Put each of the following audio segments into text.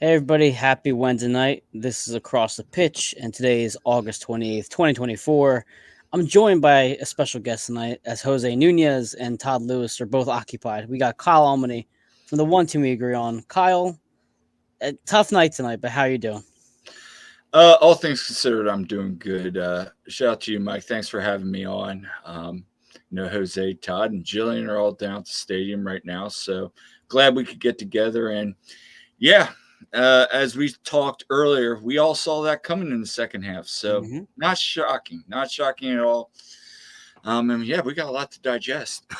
Hey everybody, happy Wednesday night. This is Across the Pitch, and today is August 28th, 2024. I'm joined by a special guest tonight as Jose Nunez and Todd Lewis are both occupied. We got Kyle Almoney from the one team we agree on. Kyle, a tough night tonight, but how you doing? All things considered, I'm doing good. Shout out to you, Mike. Thanks for having me on. Jose, Todd, and Jillian are all down at the stadium right now, so glad we could get together. And yeah, as we talked earlier, we all saw that coming in the second half, so Mm-hmm. not shocking at all. And yeah, we got a lot to digest.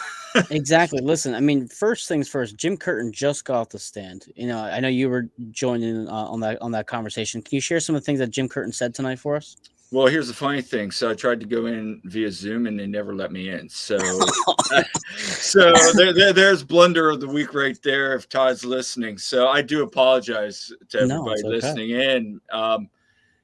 Exactly. Listen, I mean, first things first. Jim Curtin just got off the stand. I know you were joining on that conversation. Can you share some of the things that Jim Curtin said tonight for us? Well, here's the funny thing. So I tried to go in via Zoom, and they never let me in. There's blunder of the week right there. If Todd's listening, so I do apologize to No, everybody it's okay. listening in.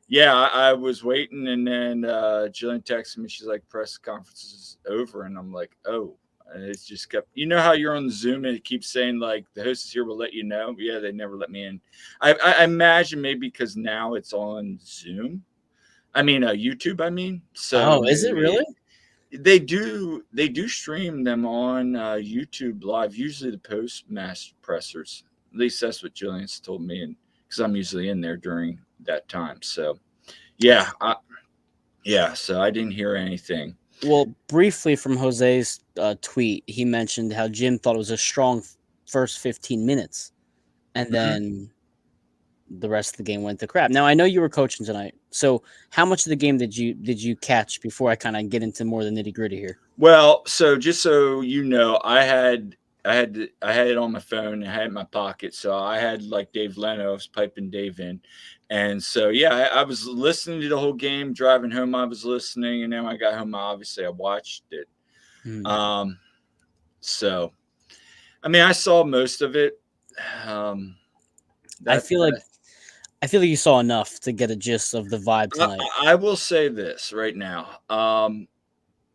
Yeah, I was waiting, and then Jillian texted me. She's like, "Press conference is over," and I'm like, "Oh." And it's just kept. You know how you're on the Zoom and it keeps saying like the host is here. We'll let you know. Yeah, they never let me in. I imagine maybe because now it's on Zoom. I mean, YouTube. I mean, so Oh, is it maybe really? they do stream them on YouTube live. Usually the postmaster pressers. At least that's what Jillian's told me, and because I'm usually in there during that time. So yeah, yeah. So I didn't hear anything. Well, briefly from Jose's tweet, he mentioned how Jim thought it was a strong first 15 minutes, and Mhm. then the rest of the game went to crap. Now I know you were coaching tonight, so how much of the game did you catch before I kind of get into more of the nitty gritty here? Well, so just so you know, I had it on my phone. I had it in my pocket, so I had like Dave Leno. I was piping Dave in, and so yeah, I was listening to the whole game. Driving home, I was listening, and then when I got home, obviously I watched it. Hmm. Um, so I mean, I saw most of it. Um, I that feel like I feel like you saw enough to get a gist of the vibe I, tonight. I will say this right now.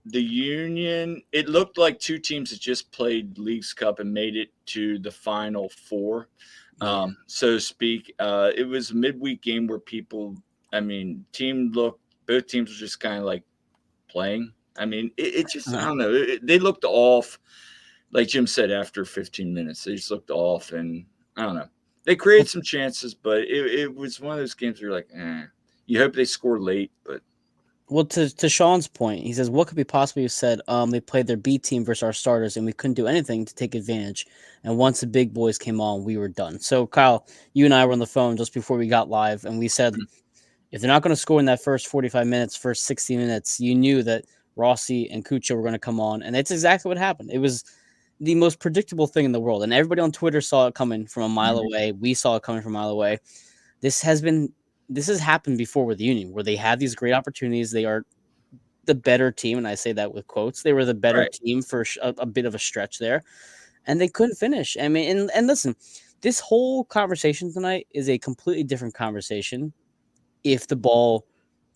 The Union, it looked like two teams that just played Leagues Cup and made it to the Final Four, Yeah. so to speak. It was a midweek game where people, I mean, both teams were just kind of like playing. I mean, it just, I don't know, they looked off. Like Jim said, after 15 minutes, they just looked off, and I don't know. They created some chances, but it was one of those games where you're like, eh. You hope they score late, but Well, to Sean's point, he says, "What could be possibly said? They played their B team versus our starters, and we couldn't do anything to take advantage. And once the big boys came on, we were done." So, Kyle, you and I were on the phone just before we got live, and we said, if they're not going to score in that first 45 minutes, first 60 minutes, you knew that Rossi and Cucho were going to come on, and that's exactly what happened. It was the most predictable thing in the world, and everybody on Twitter saw it coming from a mile Mhm. away. We saw it coming from a mile away. This has been this has happened before with the Union, where they have these great opportunities. They are the better team, and I say that with quotes. They were the better Right. team for a bit of a stretch there, and they couldn't finish. I mean, and listen, this whole conversation tonight is a completely different conversation if the ball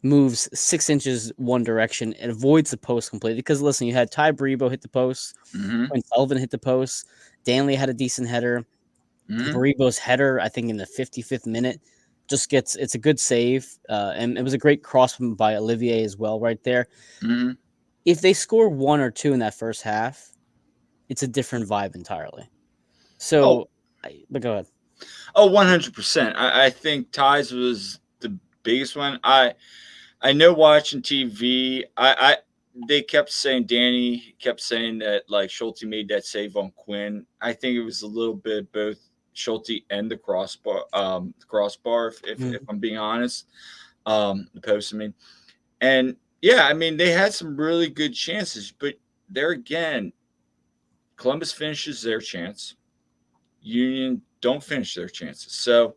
moves 6 inches one direction and avoids the post completely. Because listen, you had Ty Brebo hit the post, Hmm. Quinn Sullivan hit the post, Danley had a decent header. Hmm. Barribo's header, I think in the 55th minute, just gets it's a good save, and it was a great cross by Olivier as well, right there. Hmm. If they score one or two in that first half, it's a different vibe entirely. Oh, So, but go ahead. oh, 100%. I think ties was the biggest one. I know watching TV, they kept saying Danny kept saying that like Schulte made that save on Quinn. I think it was a little bit both Schulte and the crossbar, if Mhm. I'm being honest. The post, I mean. And yeah, I mean they had some really good chances, but there again, Columbus finishes their chance. Union don't finish their chances. So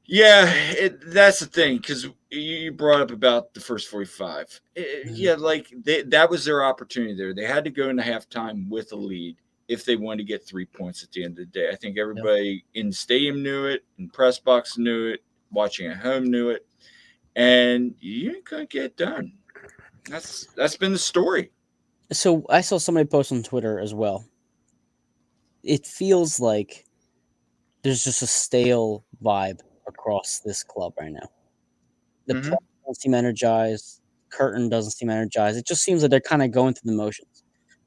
yeah, that's the thing because you brought up about the first 45. Mhm. Yeah, like that was their opportunity there. They had to go into halftime with a lead if they wanted to get 3 points at the end of the day. I think Yep. everybody in the stadium knew it, in press box knew it, watching at home knew it, and you ain't gonna get it done. That's been the story. So I saw somebody post on Twitter as well. It feels like there's just a stale vibe across this club right now. The Hmm. players don't seem energized. Curtin doesn't seem energized. It just seems like they're kind of going through the motions.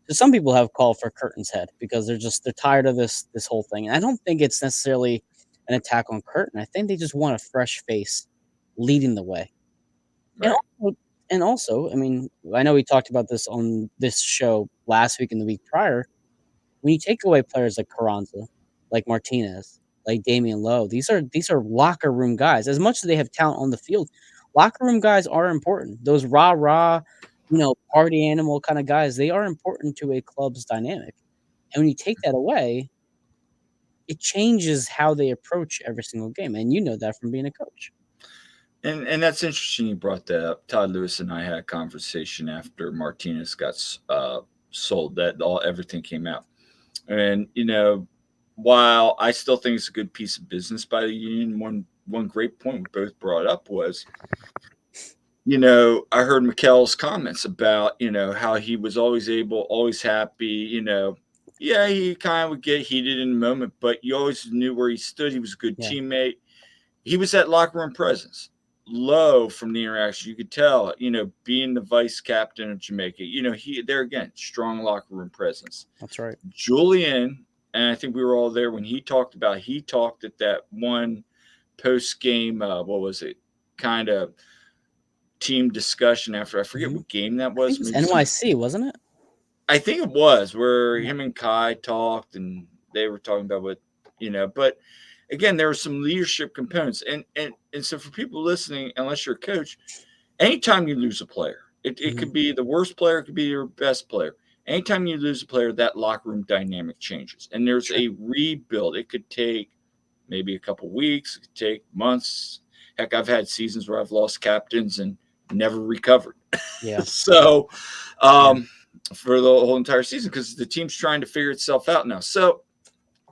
So some people have called for Curtin's head because they're tired of this whole thing. And I don't think it's necessarily an attack on Curtin. I think they just want a fresh face leading the way. And Right. also, I mean, I know we talked about this on this show last week and the week prior. When you take away players like Carranza, like Martinez, like Damian Lowe, these are locker room guys. As much as they have talent on the field, locker room guys are important. Those rah-rah, party animal kinda guys, they are important to a club's dynamic. And when you take that away, it changes how they approach every single game, and you know that from being a coach. And that's interesting you brought that up. Todd Lewis and I had a conversation after Martinez got sold. That all everything came out, and while I still think it's a good piece of business by the union, one great point we both brought up was, I heard Mikel's comments about, how he was always able, always happy, yeah, he kind of would get heated in the moment, but you always knew where he stood. He was a good Yeah, teammate. He was that locker room presence. Low from the interaction, you could tell, being the vice captain of Jamaica, he there again, strong locker room presence. that's right. Julian, and I think we were all there when he talked at that one post game, what was it? Kind of team discussion after I forget Mhm. what game that I think was. it was Maybe some, NYC, wasn't it? I think it was where Yeah. him and Kai talked and they were talking about what, but again, there were some leadership components. And so for people listening, unless you're a coach, anytime you lose a player, it Mhm. could be the worst player, it could be your best player. Anytime you lose a player, that locker room dynamic changes. And there's Sure. a rebuild. It could take maybe a couple weeks, it could take months. Heck, I've had seasons where I've lost captains and never recovered. Yeah. So, Yeah. um, for the whole entire season, because the team's trying to figure itself out now. So,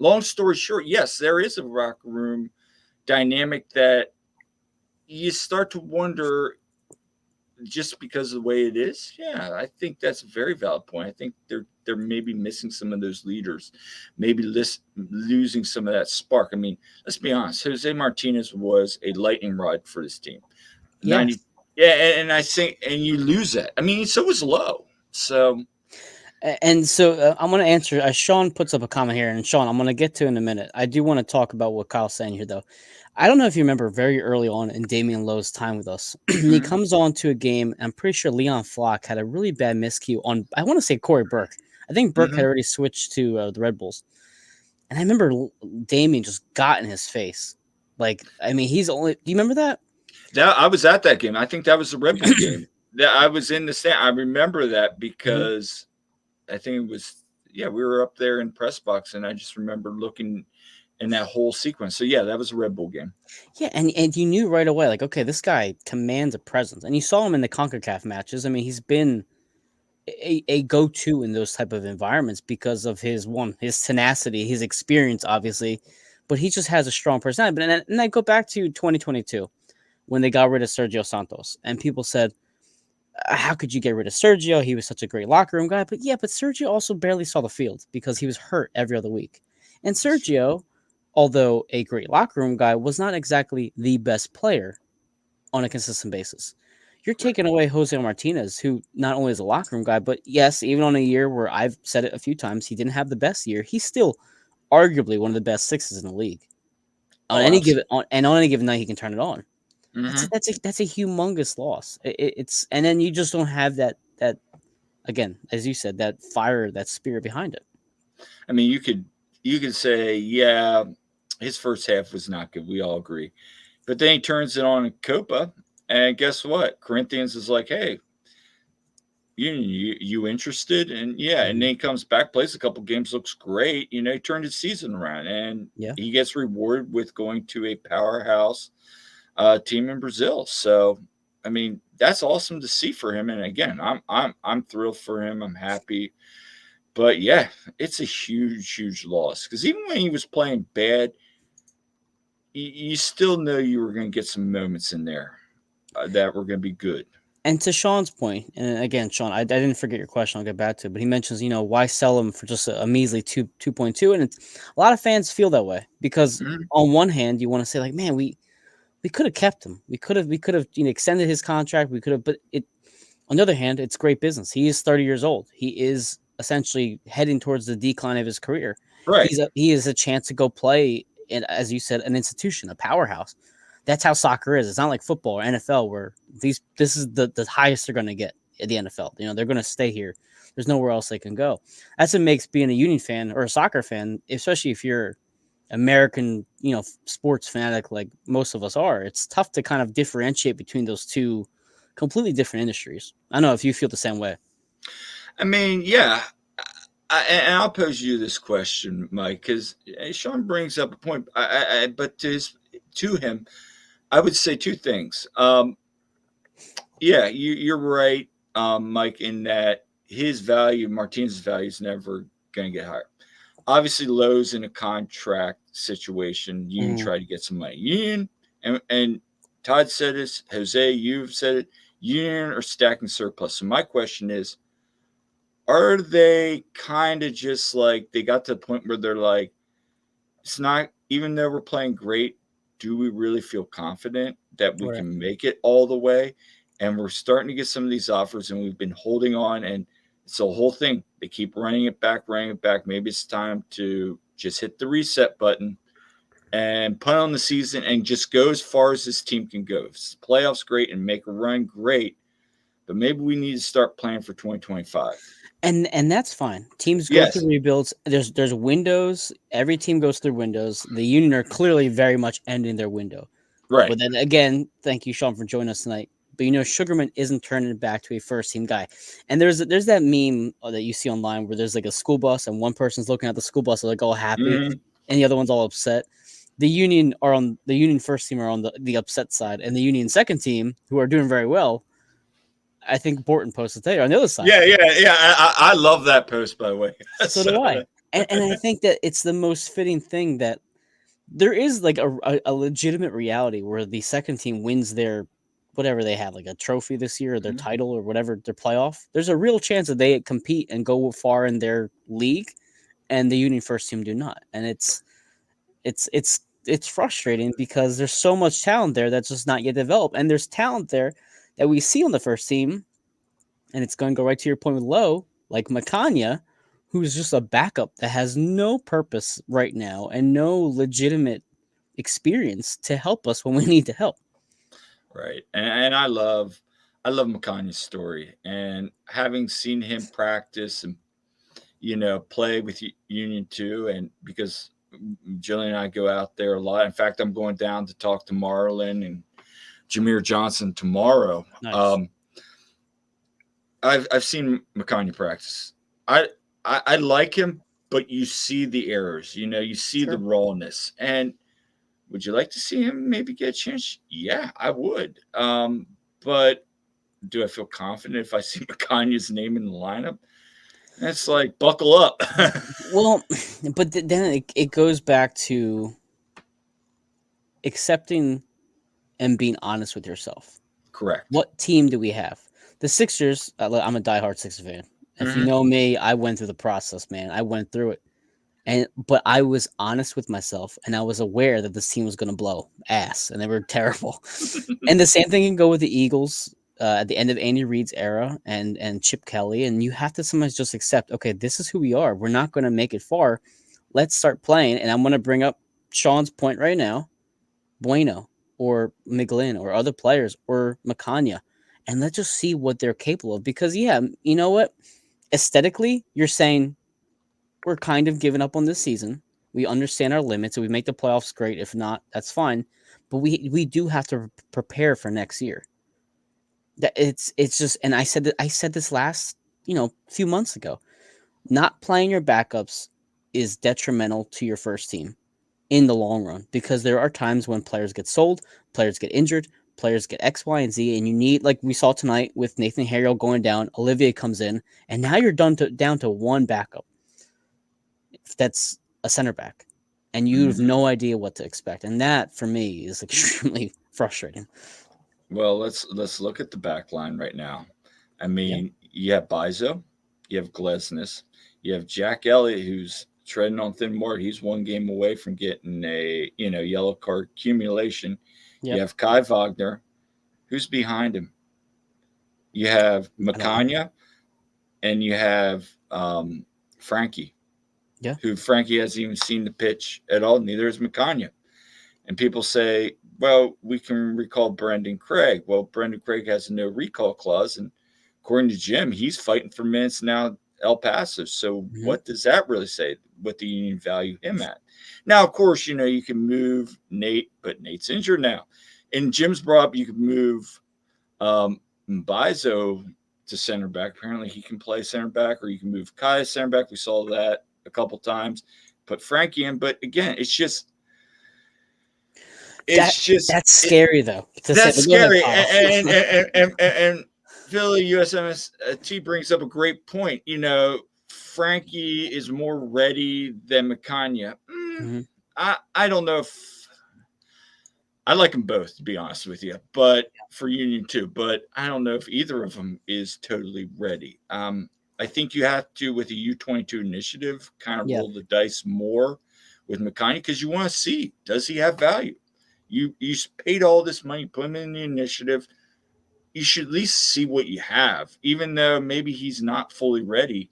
long story short, yes, there is a locker room dynamic that you start to wonder just because of the way it is. Yeah, I think that's a very valid point. I think they're maybe missing some of those leaders, maybe losing some of that spark. I mean, let's be honest. Jose Martinez was a lightning rod for this team. 90. Yes. Yeah, and I think and you lose that. I mean, so was Low. So And so I'm going to answer. Sean puts up a comment here, and Sean, I'm going to get to in a minute. I do want to talk about what Kyle's saying here, though. I don't know if you remember very early on in Damian Lowe's time with us. He mhm, comes on to a game. I'm pretty sure Leon Flock had a really bad miscue on, I want to say Corey Burke. I think Burke had mhm. already switched to the Red Bulls. And I remember Damian just got in his face. Like, I mean, he's only, do you remember that? That I was at that game. I think that was the Red Bull game. That I was in the stand. I remember that Mhm. because I think it was yeah, we were up there in press box, and I just remember looking in that whole sequence. So yeah, that was a Red Bull game. Yeah, and you knew right away, like, okay, this guy commands a presence. And you saw him in the CONCACAF matches. I mean, he's been a go-to in those type of environments because of his tenacity, his experience, obviously, but he just has a strong personality. But and I go back to 2022 when they got rid of Sergio Santos, and people said, "How could you get rid of Sergio? He was such a great locker room guy." But yeah, but Sergio also barely saw the field because he was hurt every other week, and Sergio, although a great locker room guy, was not exactly the best player on a consistent basis. You're Right. taking away Jose Martinez, who not only is a locker room guy, but yes, even on a year where I've said it a few times, he didn't have the best year. He's still arguably one of the best sixes in the league. On Oh, any given absolutely. on any given night, he can turn it on. Hmm. That's a humongous loss. It's and then you just don't have that again, as you said, that fire, that spirit behind it. I mean, you could say, yeah, his first half was not good. We all agree, but then he turns it on in Copa, and guess what? Corinthians is like, hey, you interested? And yeah, and Mhm. then he comes back, plays a couple games, looks great. He turned his season around, and Yeah, he gets rewarded with going to a powerhouse team in Brazil. So, I mean, that's awesome to see for him. And again, I'm thrilled for him. I'm happy. But yeah, it's a huge, huge loss because even when he was playing bad, you still know you were going to get some moments in there that were going to be good. And to Sean's point, and again, Sean, I didn't forget your question. I'll get back to it, but he mentions, why sell him for just a measly 2.2, and a lot of fans feel that way because Mhm. on one hand, you want to say like, man, we could have kept him, we could have extended his contract, we could have, but it on the other hand, it's great business. He is 30 years old. He is essentially heading towards the decline of his career. Right. He is a chance to go play in, as you said, an institution, a powerhouse. That's how soccer is. It's not like football or NFL where this is the highest they're going to get at the NFL. They're going to stay here. There's nowhere else they can go. That's what makes being a Union fan or a soccer fan, especially if you're American, sports fanatic like most of us are. It's tough to kind of differentiate between those two completely different industries. I don't know if you feel the same way. I mean, yeah. And I'll pose you this question, Mike, because Sean brings up a point. But to him, I would say two things. Yeah, you're right, Mike, in that his value, Martinez's value, is never going to get higher. Obviously, Lowe's in a contract situation. Union Mhm. tried to get some money. Union and Todd said this. Jose, you've said it. Union are stacking surplus. So my question is, are they kind of just like they got to the point where they're like, it's not even though we're playing great, do we really feel confident that we Right. can make it all the way? And we're starting to get some of these offers, and we've been holding on, and it's the whole thing. They keep running it back, running it back. Maybe it's time to just hit the reset button and punt on the season and just go as far as this team can go. If it's playoffs, great, and make a run, great. But maybe we need to start planning for 2025. And that's fine. Teams go through Yes, rebuilds. There's windows. Every team goes through windows. The Union are clearly very much ending their window. right. But then again, thank you, Sean, for joining us tonight. But Sugarman isn't turning back to a first team guy. And there's that meme that you see online where there's like a school bus and one person's looking at the school bus like all happy, Mm-hmm. and the other one's all upset. The Union first team are on the upset side, and the Union second team, who are doing very well, I think Borton posted today, are on the other side. Yeah. I love that post, by the way. So So, do I. And I think that it's the most fitting thing that there is like a legitimate reality where the second team wins their whatever they have, like a trophy this year or their Mhm. title or whatever, their playoff. There's a real chance that they compete and go far in their league, and the Union first team do not. And it's frustrating because there's so much talent there that's just not yet developed, and there's talent there that we see on the first team, and it's going to go right to your point with Lowe, like Makanya, who's just a backup that has no purpose right now and no legitimate experience to help us when we need to help. Right. And I love McConaughey's story, and having seen him practice and play with Union too, and because Jillian and I go out there a lot. In fact, I'm going down to talk to Marlon and Jameer Johnson tomorrow. Nice. I've seen McConaughey practice. I, I like him, but you see the errors. You see the Sure. rawness. And would you like to see him maybe get a chance? Yeah, I would. But do I feel confident if I see McConaughey's name in the lineup? That's like buckle up. Well, but then it goes back to accepting and being honest with yourself. Correct. What team do we have? The Sixers, I'm a diehard Sixers fan. If you Hmm. know me, I went through the process, man. I went through it. But I was honest with myself and I was aware that this team was going to blow ass and they were terrible. And the same thing can go with the Eagles at the end of Andy Reid's era and Chip Kelly. And you have to sometimes just accept, okay, this is who we are. We're not going to make it far. Let's start playing. And I'm going to bring up Sean's point right now, Bueno or McGlynn or other players or Macanya, and let's just see what they're capable of. Because yeah, you know what? Aesthetically, you're saying we're kind of giving up on this season. We understand our limits. If we make the playoffs, great. If not, that's fine. But we do have to prepare for next year. That it's just, and I said this last few months ago. Not playing your backups is detrimental to your first team in the long run because there are times when players get sold, players get injured, players get X, Y, and Z, and you need, like we saw tonight with Nathan Harrell going down, Olivier comes in, and now you're down to one backup. That's a center back, and you have Hmm. no idea what to expect, and that for me is extremely frustrating. Well, let's look at the back line right now. I Yeah. mean, you have Bizo, you have Glesnes, you have Jack Elliott, who's treading on thin water. He's one game away from getting a yellow card accumulation. You Yep. have Kai Wagner, who's behind him. You have I don't know. Makanya, and you have Frankie, Yeah. who Frankie hasn't even seen the pitch at all. Neither is Makanya. And people say, well, we can recall Brendan Craig. Well, Brendan Craig has a no recall clause. And according to Jim, he's fighting for minutes now, El Paso. So Hmm. what does that really say? What the Union value him at? Now, of course, you can move Nate, but Nate's injured now. And Jim's brought up you could move Mbizo to center back. Apparently, he can play center back, or you can move Kai to center back. We saw that a couple times. Put Frankie in, but again, That it's just that's scary though to say. that's But go ahead, scary. Kyle. And Philly USMS brings up a great point. Frankie is more ready than Makanya. Hmm. I don't know if I like them both, to be honest with you, but for Union too. But I don't know if either of them is totally ready. I think you have to, with the U22 initiative, kind of Yeah. roll the dice more with McConaughey because you want to see, does he have value? You paid all this money, put him in the initiative. You should at least see what you have, even though maybe he's not fully ready.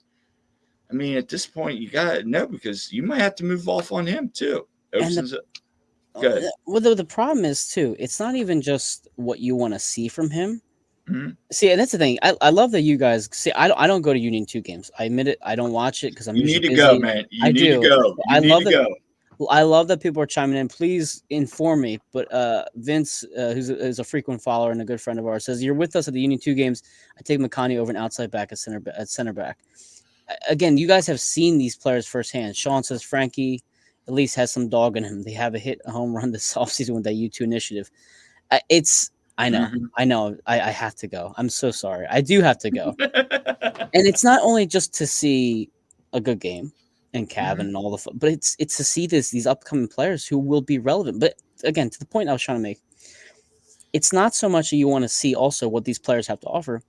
I mean, at this point, you got to know because you might have to move off on him too. And Opens it. Good. well, the problem is too. It's not even just what you want to see from him. Mm-hmm. See, and that's the thing. I love that you guys see. I don't go to Union two games. I admit it. I don't watch it because I'm You usually need to go, busy. man. You I need to do. go. You I need love to that. go. Well, I love that people are chiming in. Please inform me. But Vince, who's a frequent follower and a good friend of ours, says you're with us at the Union two games. I take McConaughey over an outside back at center back. Again, you guys have seen these players firsthand. Sean says Frankie at least has some dog in him. They have a home run this offseason with that U2 initiative. It's I know. Mm-hmm. I know. I have to go. I'm so sorry. I do have to go. And it's not only just to see a good game and Cav Mm-hmm. and all but it's to see these upcoming players who will be relevant. But again, to the point I was trying to make, it's not so much that you want to see also what these players have to offer.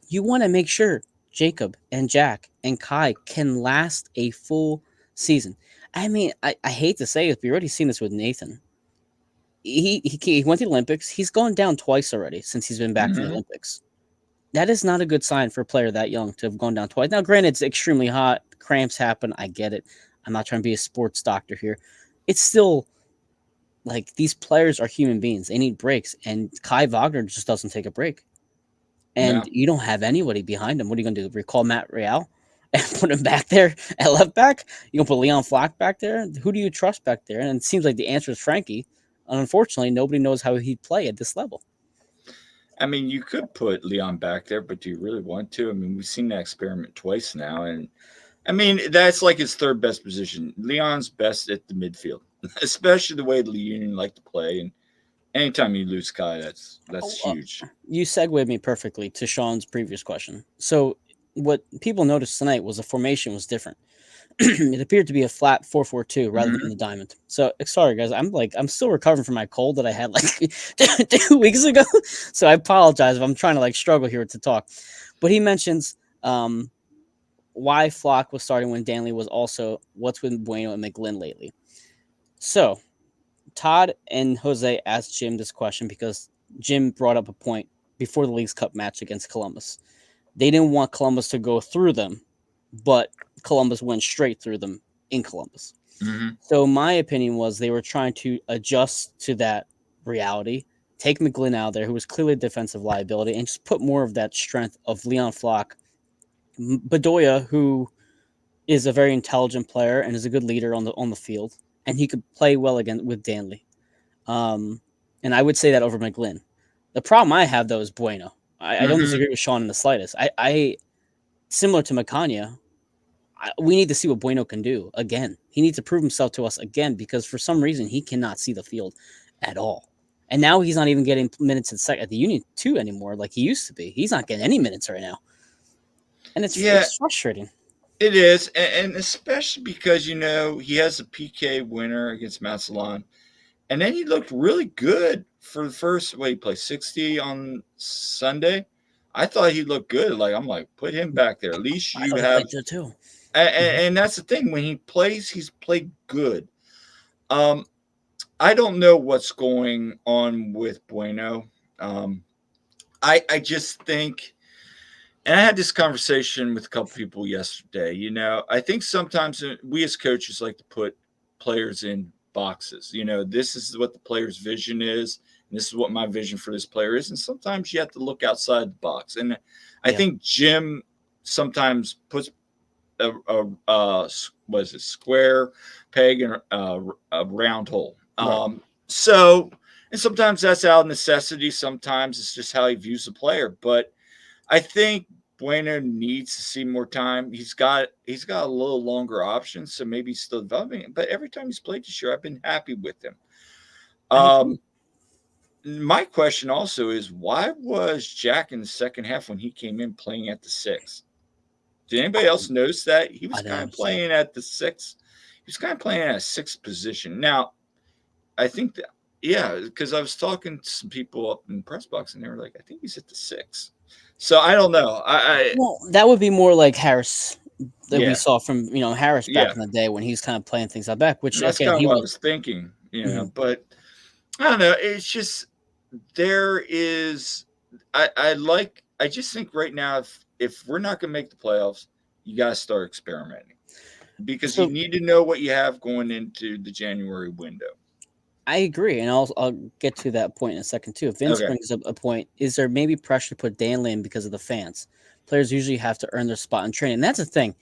You want to make sure Jacob and Jack and Kai can last a full season. I mean, I hate to say it, but you already seen this with Nathan. He went to the Olympics. He's gone down twice already since he's been back from the Mm-hmm. Olympics. That is not a good sign for a player that young to have gone down twice. Now, granted, it's extremely hot. Cramps happen. I get it. I'm not trying to be a sports doctor here. It's still like these players are human beings. They need breaks. And Kai Wagner just doesn't take a break. And No. you don't have anybody behind him. What are you going to do? Recall Matt Real and put him back there at left back? You going to put Leon Flock back there? Who do you trust back there? And it seems like the answer is Frankie. And unfortunately, nobody knows how he'd play at this level. I mean, you could put Leon back there, but do you really want to? I mean, we've seen that experiment twice now, and I mean that's like his third best position. Leon's best at the midfield, especially the way the Union like to play. And anytime you lose Kai, that's Oh, huge. you segued me perfectly to Sean's previous question. So, what people noticed tonight was the formation was different. It appeared to be a flat 4-4-2 rather than Mm-hmm. the diamond. So, sorry guys, I'm still recovering from my cold that I had like 2 weeks ago. So I apologize if I'm trying to like struggle here to talk. But he mentions why Flock was starting when Danley was also what's with Bueno and McGlynn lately. So Todd and Jose asked Jim this question because Jim brought up a point before the League's Cup match against Columbus. They didn't want Columbus to go through them, but Columbus went straight through them in Columbus. Mm-hmm. So my opinion was they were trying to adjust to that reality, take McGlynn out there, who was clearly a defensive liability, and just put more of that strength of Leon Flock, Bedoya, who is a very intelligent player and is a good leader on the field, and he could play well again with Danley. Um, and I would say that over McGlynn. The problem I have though is Bueno. I don't Mm-hmm. disagree with Sean in the slightest. I similar to Macania, we need to see what Bueno can do again. He needs to prove himself to us again because for some reason he cannot see the field at all. And now he's not even getting minutes at the Union two anymore like he used to be. He's not getting any minutes right now, and Yeah, it's frustrating. it is, and especially because he has a PK winner against Massillon, And then he looked really good for the first. He played 60 on Sunday. I thought he looked good. Like I'm like, put him back there. At least I you thought he have. played good too. And that's the thing. When he plays, he's played good. Um, I don't know what's going on with Bueno. Um, I just think, and I had this conversation with a couple people yesterday. I think sometimes we as coaches like to put players in boxes. This is what the player's vision is, and this is what my vision for this player is. And sometimes you have to look outside the box. And I Yeah, think Jim sometimes puts was it square peg and a round hole. right. So, and sometimes that's out of necessity. Sometimes it's just how he views the player. But I think Bueno needs to see more time. He's got a little longer options, so maybe he's still developing. But every time he's played this year, I've been happy with him. I agree. Um, my question also is why was Jack in the second half when he came in playing at the six? Did anybody else notice that he was I kind of noticed that. playing at the six? He was kind of playing at a sixth position. Now, I think that yeah, because I was talking to some people up in the press box, and they were like, "I think he's at the six." So I don't know. Well, that would be more like Harris that we Yeah, saw from Harris back yeah, in the day when he's kind of playing things out back. Which and that's again, kind of he what I was. was thinking. Mhm. But I don't know. It's just there is. I just think right now, if we're not going to make the playoffs, you got to start experimenting because you So need to know what you have going into the January window. I agree, and I'll get to that point in a second too. Vince Okay. brings up a point: is there maybe pressure to put Danley in because of the fans? Players usually have to earn their spot in training. And that's the thing.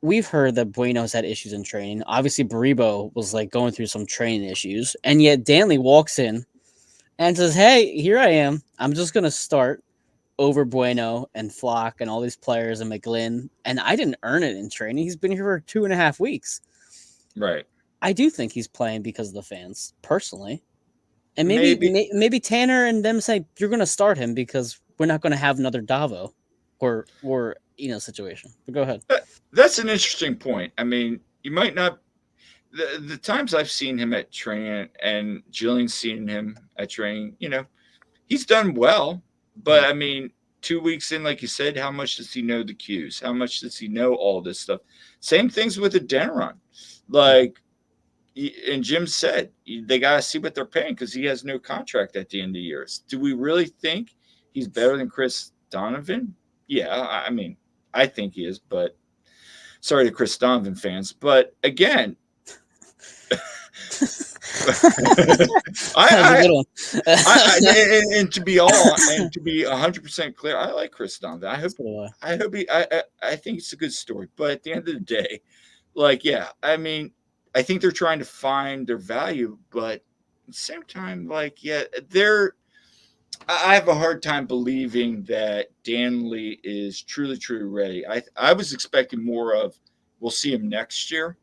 We've heard that Bueno's had issues in training. Obviously, Baribo was like going through some training issues, and yet Danley walks in and says, "Hey, here I am. I'm just gonna start over Bueno and Flock and all these players and McGlynn, and I didn't earn it in training. He's been here for 2.5 weeks. Right. I do think he's playing because of the fans, personally, and maybe Maybe maybe Tanner and them say you're gonna start him because we're not gonna have another Davo or situation. But go ahead. that's an interesting point. I mean, you might not. The times I've seen him at training and Jillian's seen him at training, he's done well. But Mhm. I mean, 2 weeks in, like you said, how much does he know the cues? How much does he know all this stuff? Same things with the Deneron. Yeah. Like, and Jim said, they got to see what they're paying because he has no contract at the end of the year. Do we really think he's better than Chris Donovan? Yeah, I mean, I think he is, but sorry to Chris Donovan fans. But again, That's a I, good one. and to be all and to be 100% clear, I like Chris Donovan. So do I. I hope I think it's a good story. But at the end of the day, like yeah, I mean, I think they're trying to find their value, but at the same time, like yeah, they're. I have a hard time believing that Danley is truly ready. I was expecting more of. We'll see him next year,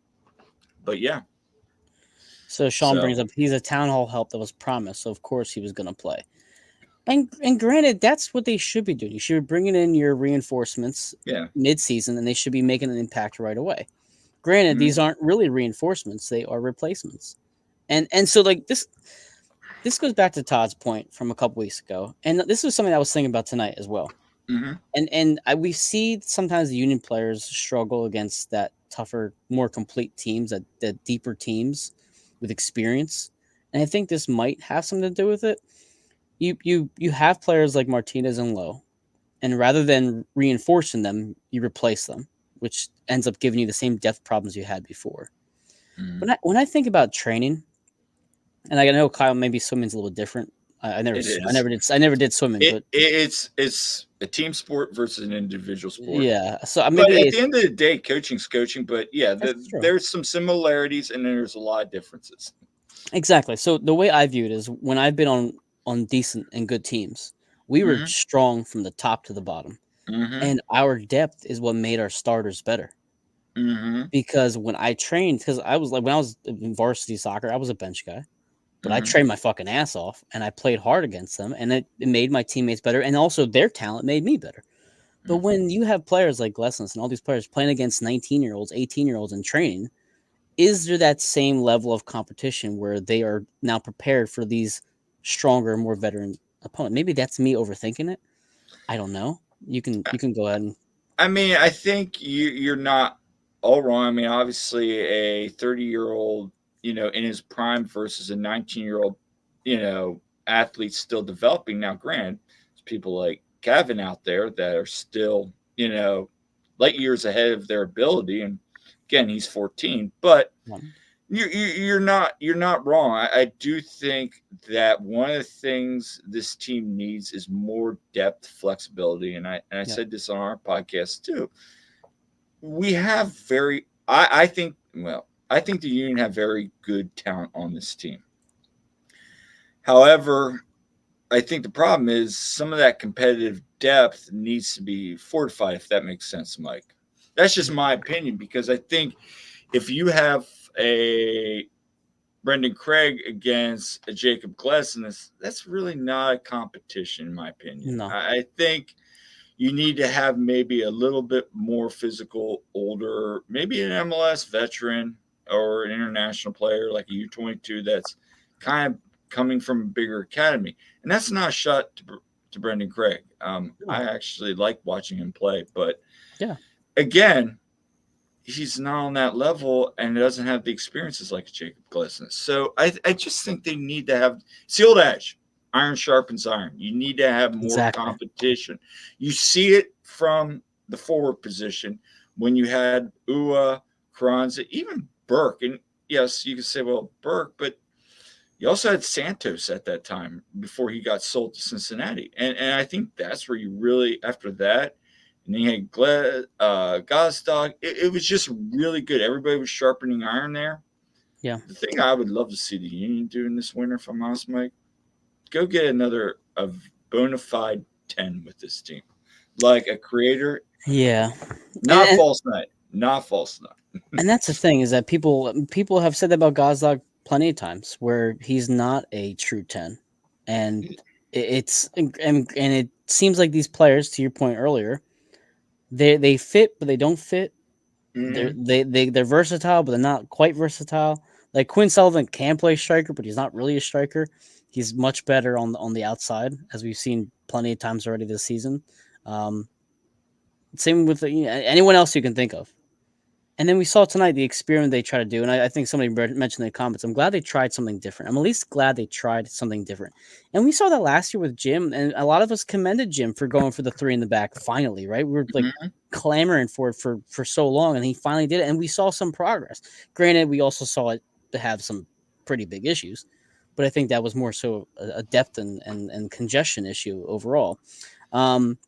but yeah. So Sean So brings up he's a town hall help that was promised, so of course he was going to play. And granted, that's what they should be doing. You should be bringing in your reinforcements yeah. mid-season, and they should be making an impact right away. Granted, Mhm. these aren't really reinforcements; they are replacements. And so like this goes back to Todd's point from a couple weeks ago, and this was something I was thinking about tonight as well. Mhm. We see sometimes the Union players struggle against that tougher, more complete teams, that deeper teams with experience, and I think this might have something to do with it. You have players like Martinez and Lowe, and rather than reinforcing them, you replace them, which ends up giving you the same depth problems you had before. Mhm. When I think about training, and I know Kyle maybe swimming's a little different. It is. I never did swimming, but It's a team sport versus an individual sport. yeah. So But maybe at the end of the day, coaching's coaching. But yeah, that's true. there's some similarities and then there's a lot of differences. Exactly. So the way I view it is when I've been on decent and good teams, we were Hmm. strong from the top to the bottom, Hmm. and our depth is what made our starters better. Hmm. Because when I trained, because I was like when I was in varsity soccer, I was a bench guy, but I Hmm. trained my fucking ass off, and I played hard against them, and it made my teammates better, and also their talent made me better. But when you have players like Glessens and all these players playing against 19-year-olds, 18-year-olds in training, is there that same level of competition where they are now prepared for these stronger, more veteran opponent? Maybe that's me overthinking it. I don't know. You can go ahead and I mean, I think you're not all wrong. I mean, obviously, a 30-year-old, in his prime versus a 19-year-old, athlete still developing. Now, granted, there's people like Kevin out there that are still, light years ahead of their ability, and again, he's 14. But you're not wrong. I do think that one of the things this team needs is more depth, flexibility, and I yeah, said this on our podcast too. We have I think, I think the Union have very good talent on this team. However, I think the problem is some of that competitive depth needs to be fortified, if that makes sense, Mike. That's just my opinion, because I think if you have a Brendan Craig against a Jacob Gleason, that's really not a competition, in my opinion. no, I think you need to have maybe a little bit more physical, older, maybe an MLS veteran or an international player like a U22 that's kind of coming from a bigger academy. And that's not a shot to Brendan Craig. no. I actually like watching him play, but Yeah, again, he's not on that level and doesn't have the experiences like Jacob Glesson. So I just think they need to have, it's the old adage, iron sharpens iron. You need to have more exactly. competition. You see it from the forward position when you had Ua, Kranz, even Burke. And yes, you can say, well, Burke, but you also had Santos at that time before he got sold to Cincinnati. And I think that's where you really, after that, and then you had Gazdag. It was just really good. Everybody was sharpening iron there. Yeah, The thing I would love to see the Union do in this winter, if I'm honest, Mike, go get another a bona fide 10 with this team. Like a creator, yeah, not and false night. Not false night. and that's the thing is that people have said that about Gazdag plenty of times where he's not a true 10, and and it seems like these players, to your point earlier, they fit but they don't fit. Mm-hmm. They're versatile but they're not quite versatile. Like Quinn Sullivan can play striker, but he's not really a striker. He's much better on the outside, as we've seen plenty of times already this season. Um, Same with anyone else you can think of. And then we saw tonight the experiment they try to do, and I think somebody mentioned in the comments. I'm glad they tried something different. I'm at least glad they tried something different. And we saw that last year with Jim, and a lot of us commended Jim for going for the three in the back. Finally, right? We were like Mm-hmm. clamoring for it for so long, and he finally did it, and we saw some progress. Granted, we also saw it to have some pretty big issues, but I think that was more so a depth and congestion issue overall. Um,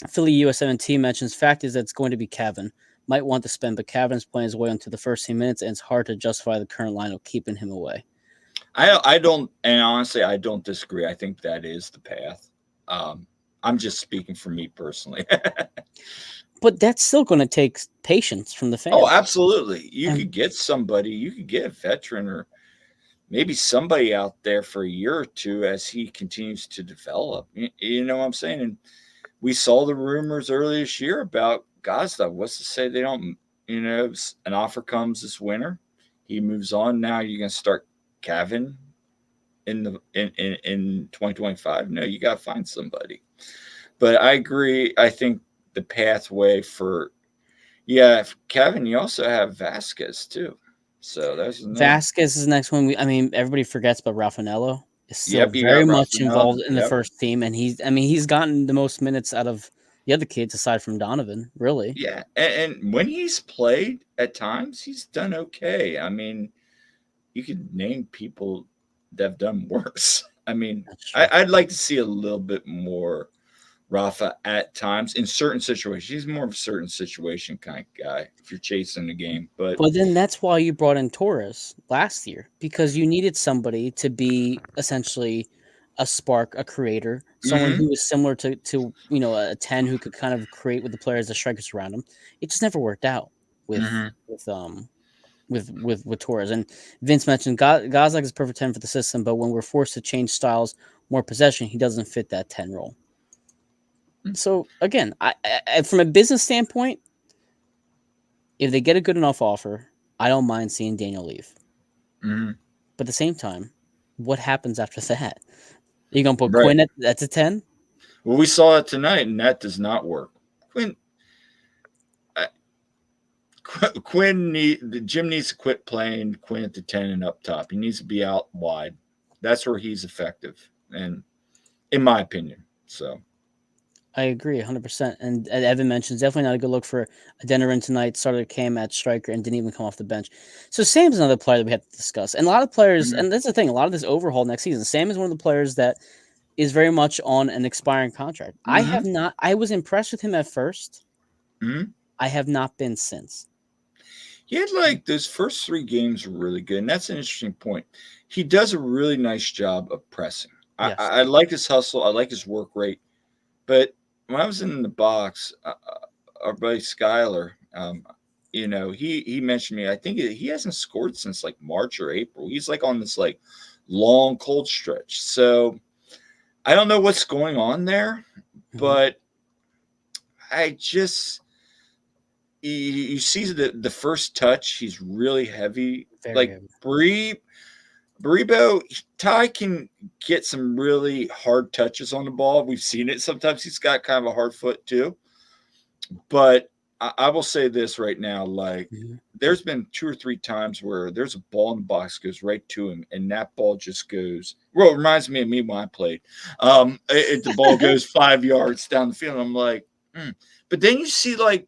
Philly US17 mentions fact is that it's going to be Cavan. Might want to spend, but Cavan's playing his way into the first few minutes, and it's hard to justify the current lineup keeping him away. I don't, and honestly, I don't disagree. I think that is the path. Um, I'm just speaking for me personally. But that's still going to take patience from the Oh, fans. absolutely. You And could get somebody, you could get a veteran or maybe somebody out there for a year or two as he continues to develop. You know what I'm saying? And we saw the rumors earlier this year about Gazda. What's to say they don't, an offer comes this winter, he moves on. Now you're going to start Cavan in 2025. No, you got to find somebody. But I agree. I think the pathway for, yeah, Kevin, you also have Vasquez too. So that's another. Vasquez is the next one. I mean, everybody forgets, but Raffanello is still Yep, you very got much Rafinha. involved in the Yep. first team, and he's gotten the most minutes out of the other kids aside from Donovan. Really, Yeah, and when he's played at times, he's done okay. I mean, you could name people that have done worse. I mean, that's true. I'd like to see a little bit more Rafa at times in certain situations. He's more of a certain situation kind of guy if you're chasing the game. But But then that's why you brought in Torres last year because you needed somebody to be essentially a spark, a creator, someone mm-hmm, who was similar to a 10 who could kind of create with the players, the strikers around him. It just never worked out with mm-hmm. with um with Torres. And Vince mentioned Gazak is perfect 10 for the system, but when we're forced to change styles, more possession, he doesn't fit that 10 role. So again, from a business standpoint, if they get a good enough offer, I don't mind seeing Daniel leave. Mm-hmm. But at the same time, what happens after that? You gonna put Right. Quinn at the 10? Well, we saw it tonight, and that does not work. Quinn, uh, the Jim needs to quit playing Quinn at the 10 and up top. He needs to be out wide. That's where he's effective, and in my opinion. So I agree 100%. And Evan mentions definitely not a good look for Adeniran tonight. Started came at striker and didn't even come off the bench. So Sam's another player that we have to discuss. And a lot of players, Mhm. and that's the thing, a lot of this overhaul next season. Sam is one of the players that is very much on an expiring contract. Mhm. I was impressed with him at first. Mhm. I have not been since. He had like those first 3 games were really good, and that's an interesting point. He does a really nice job of pressing. Yes. I like his hustle. I like his work rate. But when I was in the box, our buddy Skyler, he mentioned me. I think he hasn't scored since like March or April. He's like on this like long cold stretch. So I don't know what's going on there, Mhm. but I just you see the first touch. He's really heavy. Very Like heavy. Baribo, Ty can get some really hard touches on the ball. We've seen it. Sometimes he's got kind of a hard foot too. But I will say this right now: like, Mhm. there's been 2 or 3 times where there's a ball in the box goes right to him, and that ball just goes. Well, it reminds me of me when I played. The ball goes 5 yards down the field. And I'm like, hmm. But then you see like,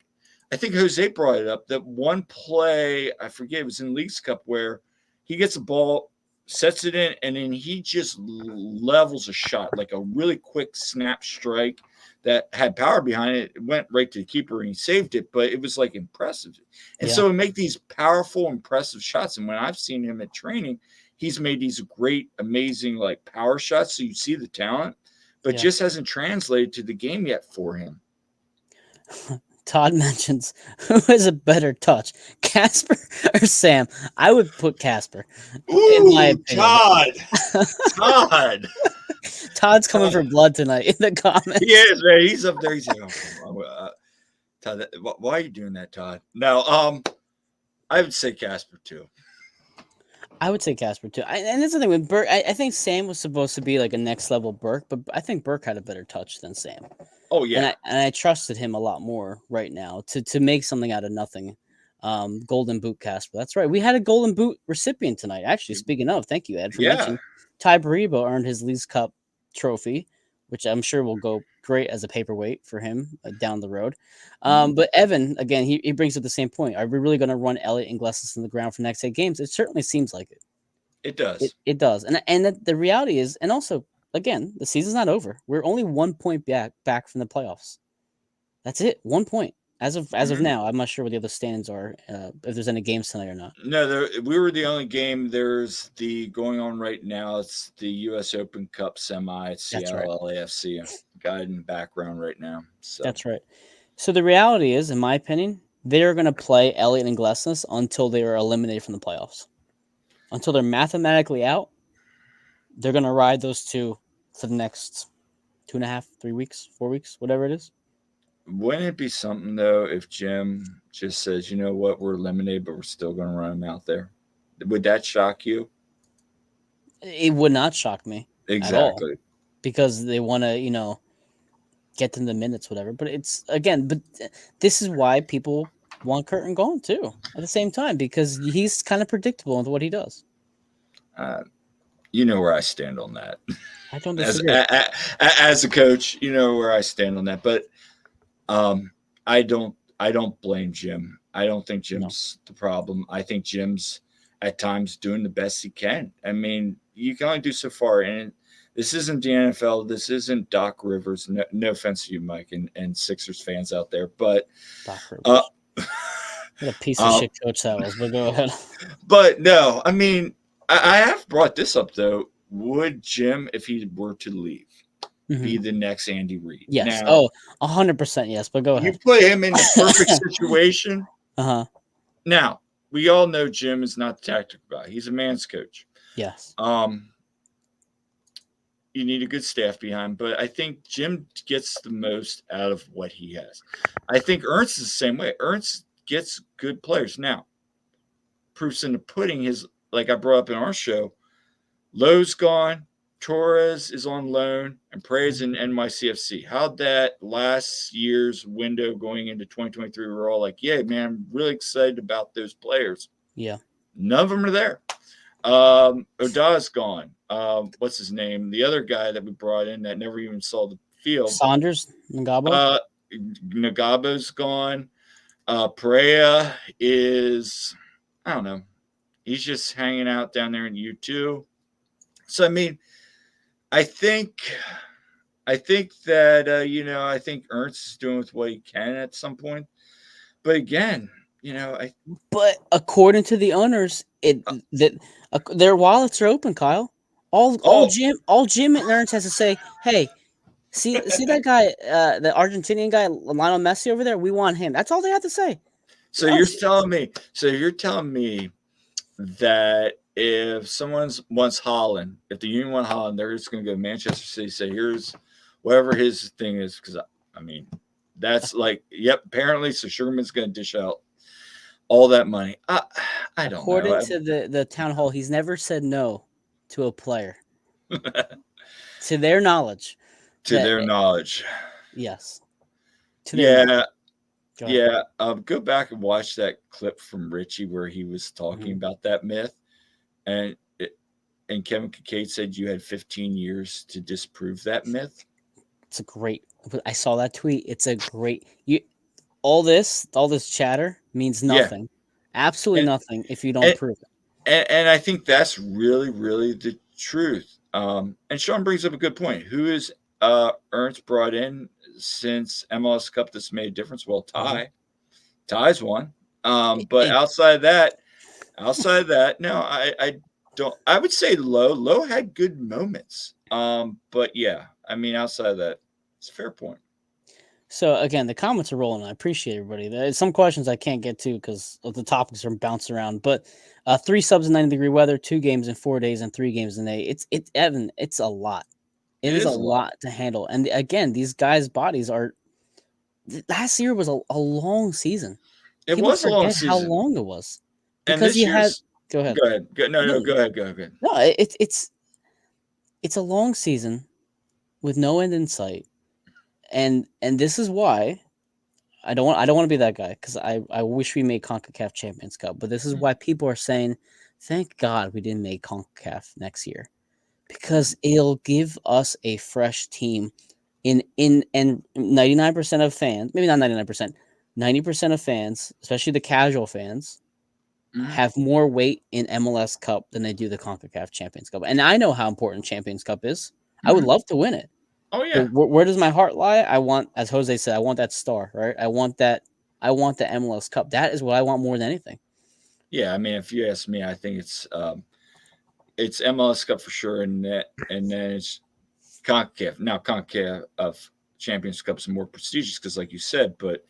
I think Jose brought it up that one play. I forget it was in Leagues Cup where he gets a ball, sets it in, and then he just levels a shot like a really quick snap strike that had power behind it. It went right to the keeper and he saved it, but it was like impressive. And Yeah. so it make these powerful, impressive shots. And when I've seen him at training, he's made these great, amazing like power shots. So you see the talent, but Yeah. just hasn't translated to the game yet for him. Todd mentions who has a better touch, Casper or Sam. I would put Casper, in my Ooh, opinion. Todd. Todd. Todd's coming for Todd. blood tonight in the He comments. is, man. He's up there. He's like, oh, come on. Todd, why are you doing that, Todd? No, I would say Casper too. I would say Casper too. And that's the thing with Burke. I think Sam was supposed to be like a next level Burke, but I think Burke had a better touch than Sam. Oh And yeah. I trusted him a lot more right now to make something out of nothing. Golden Boot Casper. That's right. We had a Golden Boot recipient tonight. Actually, speaking of, thank you, Ed, for Yeah. mentioning. Ty Baribo earned his Leagues Cup trophy, which I'm sure will go great as a paperweight for him down the road. Mhm. But Evan, again, he brings up the same point. Are we really going to run Elliott and Glessis in the ground for next 8 games? It certainly seems like it. It It does. it does, and the reality is, and also again, the season's not over. We're only 1 point back from the playoffs. That's it, 1 point as of Mhm. now. I'm not sure what the other standings are, if there's any games tonight or not. No, we were the only game. There's the going on right now. It's the U.S. Open Cup semi. It's That's right. Seattle LAFC. Guy in the background right now. So That's right. So the reality is, in my opinion, they are going to play Elliott and Glesnes until they are eliminated from the playoffs. Until they're mathematically out, they're going to ride those two for the next 2.5, 3 weeks, 4 weeks, whatever it is. wouldn't it be something though if Jim just says, you know what, we're eliminated, but we're still going to run him out there? Would that shock you? It would not shock me at all Exactly. because they want to, get them the minutes, whatever. But it's again, this is why people want Curtin gone too at the same time because he's kind of predictable with what he does. Uh, you know where I stand on that. I don't as disagree. as a coach, you know where I stand on that. But um, I don't blame Jim. I don't think No, Jim's the problem. I think Jim's at times doing the best he can. I mean, you can only do so far, and this isn't the NFL. This isn't Doc Rivers. No offense to you, Mike, and Sixers fans out there, but Doc uh, Rivers. What a piece of uh, shit coach that was. But go ahead. but no, I mean, I have brought this up though. Would Jim, if he were to leave, be Hmm. the next Andy Reid? Yes. Now, Oh, 100% yes. But go you ahead. put him in the perfect situation. Uh-huh. Now, we all know Jim is not the tactical guy. He's a man's coach. Yes. Um, you need a good staff behind, but I think Jim gets the most out of what he has. I think Ernst is the same way. Ernst gets good players. Now, proofs in the pudding. His, like I brought up in our show, Lowe's gone, Torres is on loan, and Prey's in NYCFC. How'd that last year's window going into 2023? We're all like, yeah, man, I'm really excited about those players. Yeah. None of them are there. Odah's gone. What's his name? The other guy that we brought in that never even saw the field. Saunders, Ngabo. Nagabo's gone. Perea is, I don't know. He's just hanging out down there in U2. So, I mean, I think that, I think Ernst is doing with what he can at some point. But again, But according to the owners, their wallets are open, Kyle. All Jim and Ernst has to say, hey, see that guy, the Argentinian guy, Lionel Messi over there. We want him. That's all they have to say. So you're telling me that if someone wants Holland, if the Union want Holland, they're just going to go to Manchester City, say, here's whatever his thing is. Because, I mean, that's like, yep, apparently, so Sugarman's going to dish out all that money. I don't know. According to the town hall, he's never said no to a player. To their knowledge. Yes. Yeah. Go back and watch that clip from Richie where he was talking about that myth, and Kevin Kincaid said you had 15 years to disprove that myth. It's a great. I saw that tweet. It's a great. All this chatter means nothing. Yeah. Absolutely nothing if you don't prove it. And I think that's really, really the truth. And Sean brings up a good point. Who is Ernst brought in since MLS Cup that's made a difference? Well, Ty's one. But outside of that, no, I don't. I would say Lowe had good moments. But yeah, I mean, outside of that, it's a fair point. So again, the comments are rolling. I appreciate everybody. There's some questions I can't get to because the topics are bouncing around. But 3 subs in 90-degree weather, 2 games in 4 days, and 3 games in 8. It's Evan. It's a lot. It is a lot to handle. And again, these guys' bodies are. Last year was a long season. It was a long season. How long it was because you had. Go ahead. Go ahead. No, go ahead. No, it's a long season with no end in sight. And this is why I don't want to be that guy because I wish we made CONCACAF Champions Cup, but this is why people are saying, thank God we didn't make CONCACAF next year because it'll give us a fresh team and 99% of fans, maybe not 99%, 90% of fans, especially the casual fans, have more weight in MLS Cup than they do the CONCACAF Champions Cup. And I know how important Champions Cup is. I would love to win it. Oh yeah. Where does my heart lie? I want, as Jose said, I want that star, right? I want the MLS Cup. That is what I want more than anything. Yeah, I mean, if you ask me, I think it's MLS Cup for sure, and then it's CONCACAF. Now CONCACAF of Champions Cup is more prestigious because, like you said, but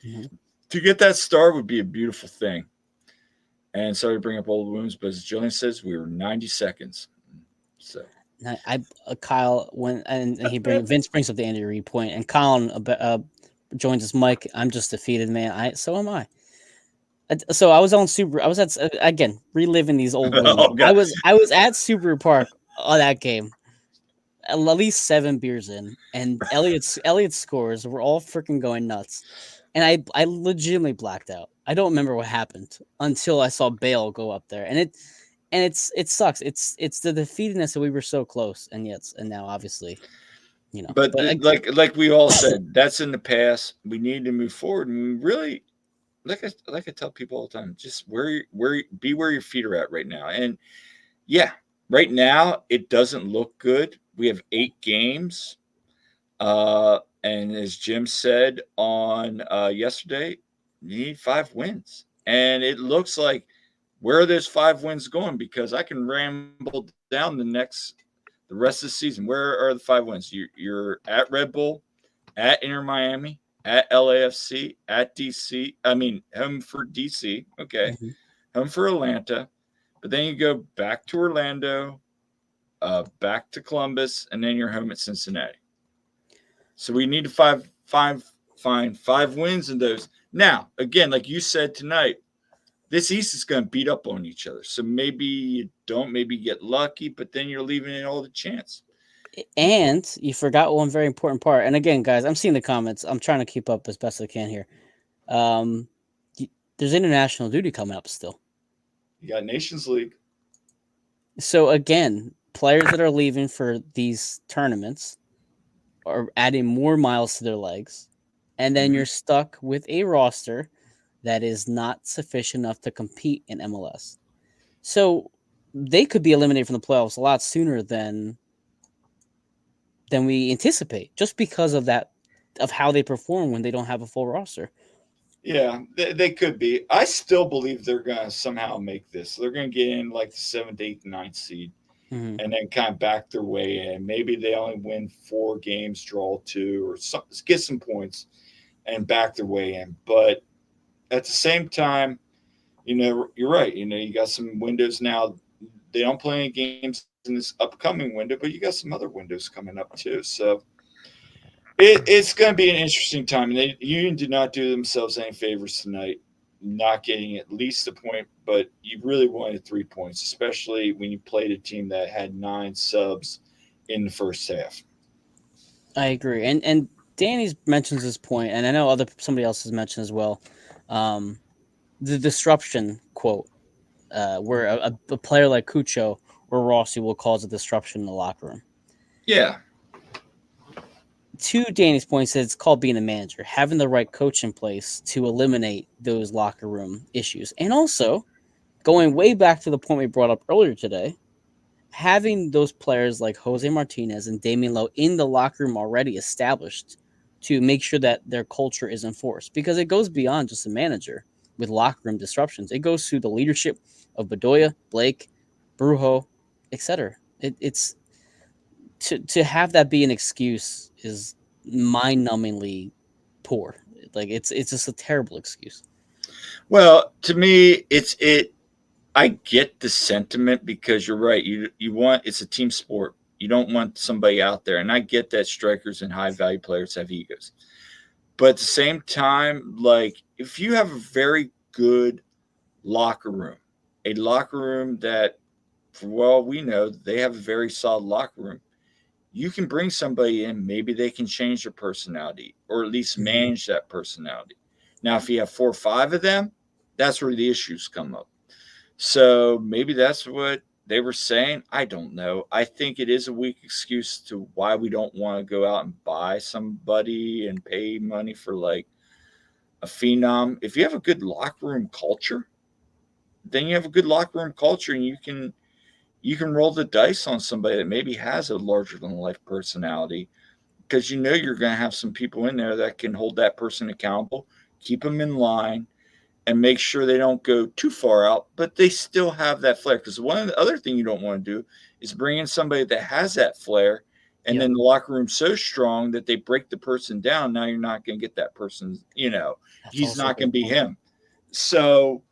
to get that star would be a beautiful thing. And sorry to bring up old wounds, but as Julian says, we were 90 seconds. So. Kyle Vince brings up the Andy Reid point, and Colin joins us. Mike, I'm just defeated, man. So am I. So I was on Super. I was at again reliving these old wins. I was at Super Park on that game, at least 7 beers in, and Elliot's scores were all freaking going nuts, and I legitimately blacked out. I don't remember what happened until I saw Bale go up there, and it sucks. It's the defeatedness that we were so close, and now obviously, But like we all said, that's in the past. We need to move forward, and we really, like I tell people all the time, just be where your feet are at right now. And yeah, right now it doesn't look good. We have 8 games, and as Jim said on yesterday, you need 5 wins, and it looks like. Where are those 5 wins going? Because I can ramble down the rest of the season. Where are the 5 wins? You're at Red Bull, at Inter Miami, at LAFC, at DC. I mean, home for DC. Okay. Home for Atlanta. But then you go back to Orlando, back to Columbus, and then you're home at Cincinnati. So we need to find 5 wins in those. Now, again, like you said tonight, this East is going to beat up on each other. So maybe you don't, maybe you get lucky, but then you're leaving it all the chance. And you forgot one very important part. And again, guys, I'm seeing the comments. I'm trying to keep up as best I can here. Um, there's international duty coming up still. You got Nations League. So again, players that are leaving for these tournaments are adding more miles to their legs, and then Mm-hmm. you're stuck with a roster that is not sufficient enough to compete in MLS. So they could be eliminated from the playoffs a lot sooner than we anticipate, just because of that, of how they perform when they don't have a full roster. Yeah, they could be. I still believe they're going to somehow make this. They're going to get in like the seventh, eighth, ninth seed, Mm-hmm. and then kind of back their way in. Maybe they only win 4 games, draw 2, or get some points and back their way in. But at the same time, you're right. You got some windows now. They don't play any games in this upcoming window, but you got some other windows coming up too. So it's going to be an interesting time. And Union did not do themselves any favors tonight, not getting at least a point, but you really wanted 3 points, especially when you played a team that had 9 subs in the first half. I agree, and Danny's mentions this point, and I know somebody else has mentioned as well. Um, the disruption quote, where a player like Cucho or Rossi will cause a disruption in the locker room. Yeah. To Danny's point, says it's called being a manager, having the right coach in place to eliminate those locker room issues, and also going way back to the point we brought up earlier today, having those players like Jose Martinez and Damian Lowe in the locker room already established to make sure that their culture is enforced, because it goes beyond just a manager with locker room disruptions. It goes through the leadership of Bedoya, Blake, Brujo, etc. It's to have that be an excuse is mind-numbingly poor. Like it's just a terrible excuse. Well, to me, it. I get the sentiment because you're right. You want, it's a team sport. You don't want somebody out there, and I get that strikers and high value players have egos. But at the same time, like if you have a very good locker room, a locker room that, for well, we know they have a very solid locker room. You can bring somebody in, maybe they can change their personality or at least Mhm. manage that personality. Now, if you have 4 or 5 of them, that's where the issues come up. So maybe that's what they were saying. I don't know. I think it is a weak excuse to why we don't want to go out and buy somebody and pay money for like a phenom. If you have a good locker room culture, then you have a good locker room culture, and you can roll the dice on somebody that maybe has a larger than life personality, because you're going to have some people in there that can hold that person accountable, keep them in line, and make sure they don't go too far out, but they still have that flair. Because one of the other thing you don't want to do is bring in somebody that has that flair, and Yep, then the locker room's so strong that they break the person down. Now you're not going to get that person. that's He's also a not going good to be point. him. So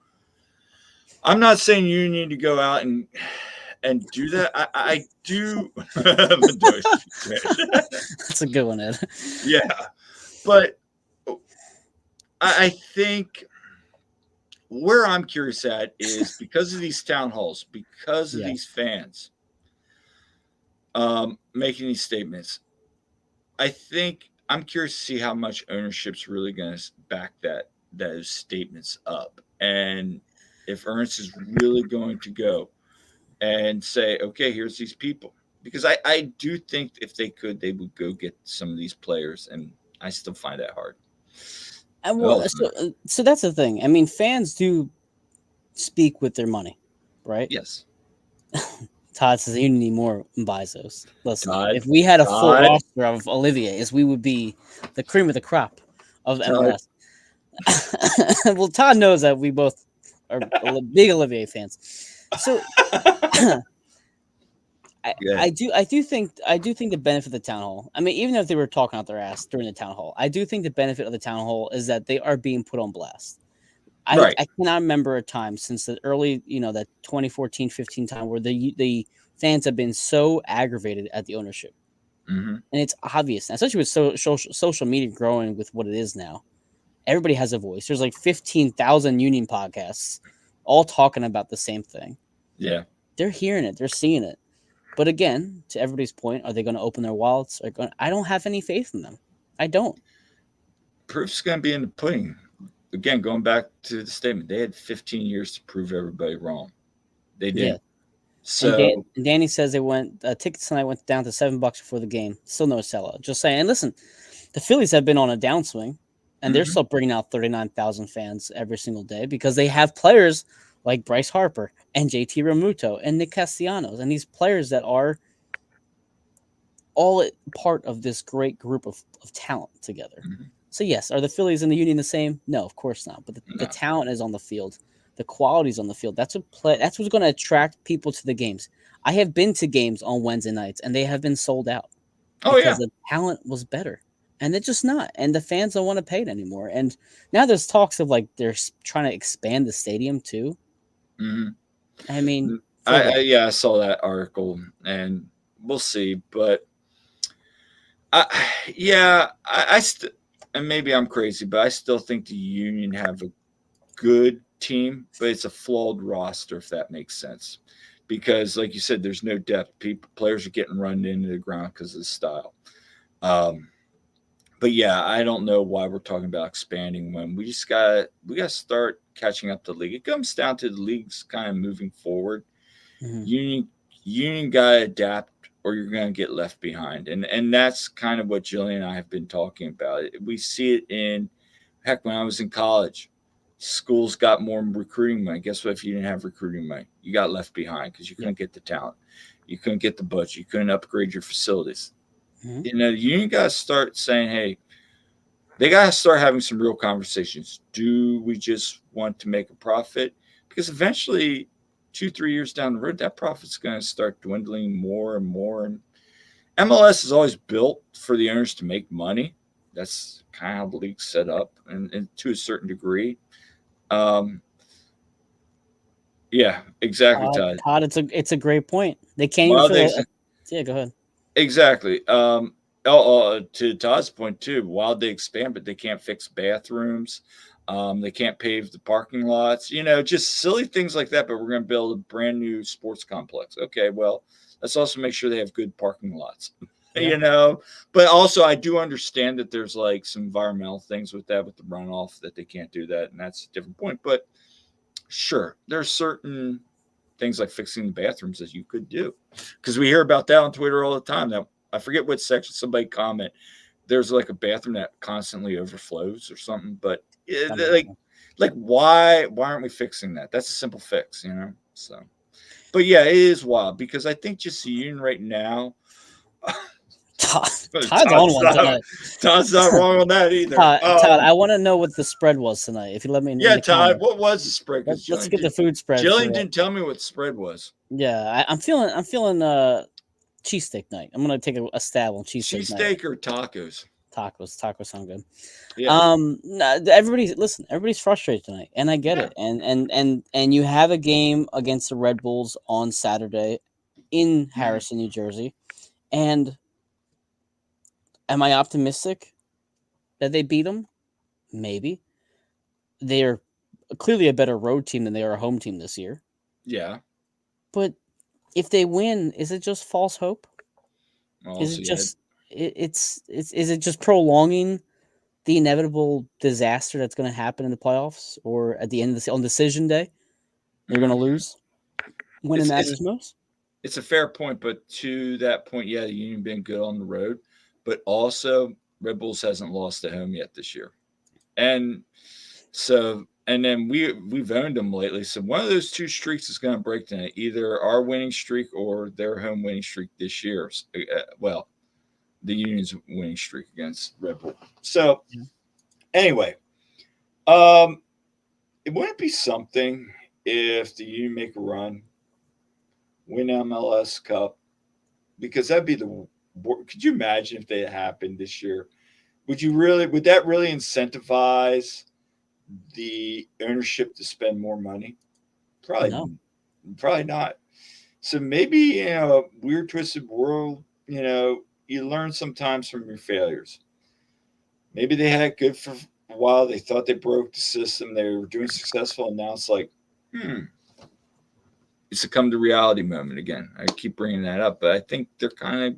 I'm not saying you need to go out and do that. I do. That's a good one, Ed. Yeah, but I think where I'm curious at is because of these town halls, because of these Yes. fans making these statements. I think I'm curious to see how much ownership's really going to back those statements up, and if Ernst is really going to go and say, "Okay, here's these people," because I do think if they could, they would go get some of these players, and I still find that hard. And well, Oh, so that's the thing. I mean, fans do speak with their money, right? yes, Todd says you need more Mbizos. Listen, Todd, if we had a full Todd, roster of Olivier's, we would be the cream of the crop of Todd. MLS. Well, Todd knows that we both are big Olivier fans. So Yeah. I do think the benefit of the town hall. I mean, even if they were talking out their ass during the town hall, I do think the benefit of the town hall is that they are being put on blast. I Right. I cannot remember a time since the early, that 2014-15 time where the fans have been so aggravated at the ownership. Hmm. And it's obvious, now, especially with social media growing with what it is now. Everybody has a voice. There's like 15,000 union podcasts all talking about the same thing. Yeah. They're hearing it, they're seeing it. But again, to everybody's point, are they going to open their wallets? I don't have any faith in them. I don't. Proof's going to be in the pudding. Again, going back to the statement, they had 15 years to prove everybody wrong. They Yeah. didn't. So, And Danny says they went tickets tonight went down to $7 before the game. Still no sellout. Just saying. And listen, the Phillies have been on a downswing, and they're mhm. still bringing out 39,000 fans every single day because they have players like Bryce Harper and JT Realmuto and Nick Castellanos, and these players that are all part of this great group of talent together. Mhm. So yes, are the Phillies and the Union the same? No, of course not. But the No. talent is on the field, the quality's on the field. That's what's going to attract people to the games. I have been to games on Wednesday nights, and they have been sold out Oh, because yeah. the talent was better, and they're just not. And the fans don't want to pay it anymore. And now there's talks of like they're trying to expand the stadium too. Mhm. I mean, for I what? yeah, I saw that article, and we'll see. But I, yeah, and maybe I'm crazy, but I still think the Union have a good team, but it's a flawed roster, if that makes sense. Because, like you said, there's no depth. Players are getting run into the ground because of the style. Um, but yeah, I don't know why we're talking about expanding when we got to start catching up to the league. It comes down to the league's kind of moving forward. Mhm. Union got to adapt, or you're going to get left behind, and that's kind of what Jillian and I have been talking about. We see it in heck when I was in college. Schools got more recruiting money. Guess what? If you didn't have recruiting money, you got left behind because you Yep. couldn't get the talent, you couldn't get the budget, you couldn't upgrade your facilities. Mhm. You got to start saying, hey, they got to start having some real conversations. Do we just want to make a profit? Because eventually, 2, 3 years down the road, that profit's going to start dwindling more and more. And MLS is always built for the owners to make money. That's kind of how the league's set up, and to a certain degree. Um, yeah, exactly, Todd. Todd, it's a great point. They can't even While fill they a yeah. Go ahead. Exactly. To Todd's point too, while they expand, but they can't fix bathrooms. They can't pave the parking lots. Just silly things like that. But we're going to build a brand new sports complex. Okay, well, let's also make sure they have good parking lots. Yeah. But also I do understand that there's like some environmental things with that, with the runoff, that they can't do that, and that's a different point. But sure, there's certain things like fixing the bathrooms that you could do, because we hear about that on Twitter all the time. That I forget what section, somebody comment, there's like a bathroom that constantly overflows or something. But That makes like sense. why aren't we fixing that? That's a simple fix. So, but yeah, it is wild because I think just the Union right now. Todd's on Todd's one not, tonight. Todd's not wrong on that either. Todd, I want to know what the spread was tonight. If you let me in Yeah, the Todd, comments, what was the spread? Because let's get the food spread Jillian for. didn't tell me what the spread was. Yeah, I'm feeling cheesesteak night. I'm gonna take a stab on cheesesteak night. Cheesesteak or tacos? Tacos sound good. Yeah. Everybody's frustrated tonight, and I get Yeah. it. And you have a game against the Red Bulls on Saturday in Mhm. Harrison, New Jersey. And am I optimistic that they beat them? Maybe. They're clearly a better road team than they are a home team this year. Yeah. But if they win, is it just false hope? Is Also, it yeah. just it's is it just prolonging the inevitable disaster that's going to happen in the playoffs or at the end of on decision day? They're going to Mhm. lose when it It's it's matters most. it's a fair point, but to that point, yeah, the Union been good on the road, but also Red Bulls hasn't lost at home yet this year, and and then we've owned them lately. So one of those two streaks is going to break tonight, either our winning streak or their home winning streak this year. Well, the Union's winning streak against Red Bull. So Yeah. anyway, um, it wouldn't be something if the Union make a run, win MLS Cup, because that'd be the. Could you imagine if that happened this year? Would that really incentivize the ownership to spend more money? No. Probably not. So maybe a weird twisted world. You learn sometimes from your failures. Maybe they had it good for a while. They thought they broke the system. They were doing successful, and now it's like, Hmm. It's a come to reality moment again. I keep bringing that up, but I think they're kind of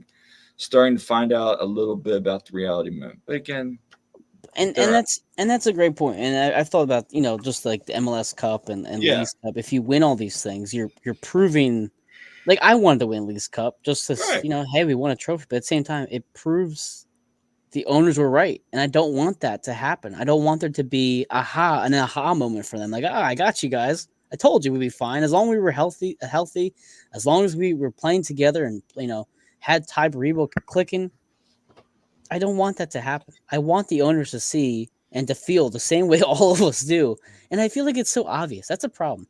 starting to find out a little bit about the reality moment. But again, And they're that's a great point. And I've thought about, just like the MLS Cup and yeah, Leagues Cup. If you win all these things, you're proving. Like I wanted to win Leagues Cup, just to right. hey, we won a trophy. But at the same time, it proves the owners were right, and I don't want that to happen. I don't want there to be an aha moment for them. Like, I got you guys. I told you we'd be fine as long as we were healthy, as long as we were playing together and had Ty Rebo clicking. I don't want that to happen. I want the owners to see and to feel the same way all of us do, and I feel like it's so obvious. That's a problem.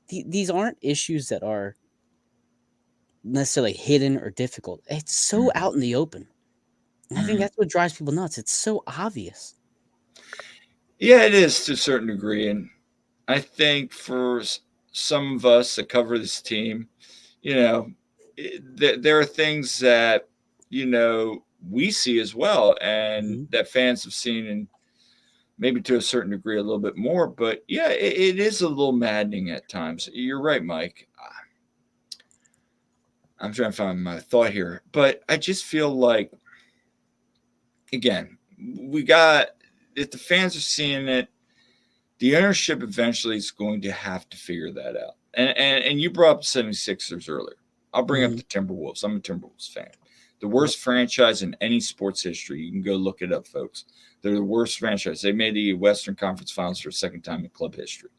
These aren't issues that are necessarily hidden or difficult. It's so Mhm. out in the open. And I think Mhm. that's what drives people nuts. It's so obvious. Yeah, it is to a certain degree, and I think for some of us that cover this team, you know, there are things that we see as well, and Mhm. that fans have seen, and maybe to a certain degree a little bit more. But yeah, it is a little maddening at times. You're right, Mike. I'm trying to find my thought here, but I just feel like again, we got if the fans are seeing it, the ownership eventually is going to have to figure that out. And you brought up 76ers earlier. I'll bring up Mhm. the Timberwolves. I'm a Timberwolves fan. The Yep. worst franchise in any sports history. You can go look it up, folks. They're the worst franchise. They made the Western Conference Finals for a second time in club history.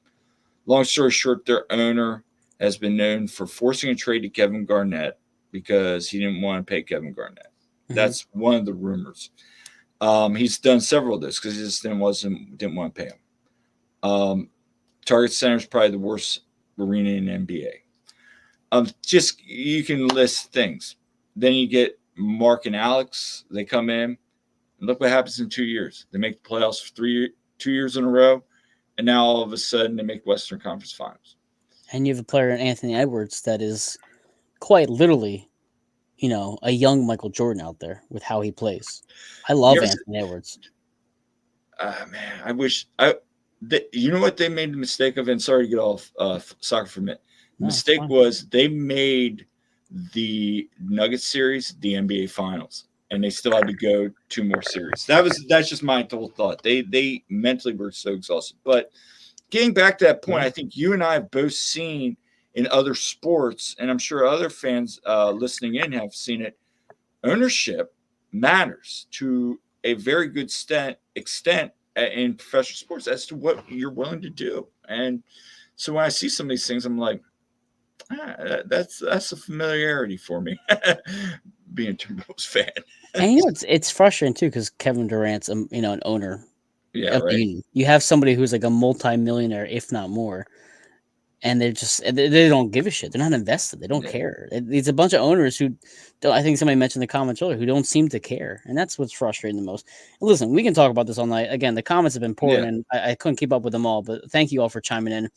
Long story short, their owner has been known for forcing a trade to Kevin Garnett because he didn't want to pay Kevin Garnett. Mhm. That's one of the rumors. He's done several of this because he just didn't want to pay him. Target Center is probably the worst arena in the NBA. Just you can list things. Then you get Mark and Alex. They come in, and look what happens in 2 years. They make the playoffs for 2 years in a row, and now all of a sudden they make Western Conference Finals. And you have a player in Anthony Edwards that is quite literally, a young Michael Jordan out there with how he plays. I You love ever, Anthony Edwards. man, I wish I. You know what they made the mistake of, and sorry to get off soccer for a minute. The No, it's mistake fine. was they made the Nuggets series the NBA Finals, and they still had to go 2 more series. That's just my whole thought. They mentally were so exhausted. But getting back to that point, Yeah. I think you and I have both seen in other sports, and I'm sure other fans listening in have seen it. Ownership matters to a very good extent in professional sports as to what you're willing to do. And so when I see some of these things, I'm like, that's a familiarity for me, being a Timberwolves fan. And it's frustrating too because Kevin Durant's an owner Yeah, of the right. Union. You have somebody who's like a multi-millionaire, if not more, and they don't give a shit. They're not invested. They don't Yeah, care. It's a bunch of owners who don't. I think somebody mentioned in the comments earlier who don't seem to care, and that's what's frustrating the most. Listen, we can talk about this all night. Again, the comments have been pouring yeah. in. I couldn't keep up with them all, but thank you all for chiming in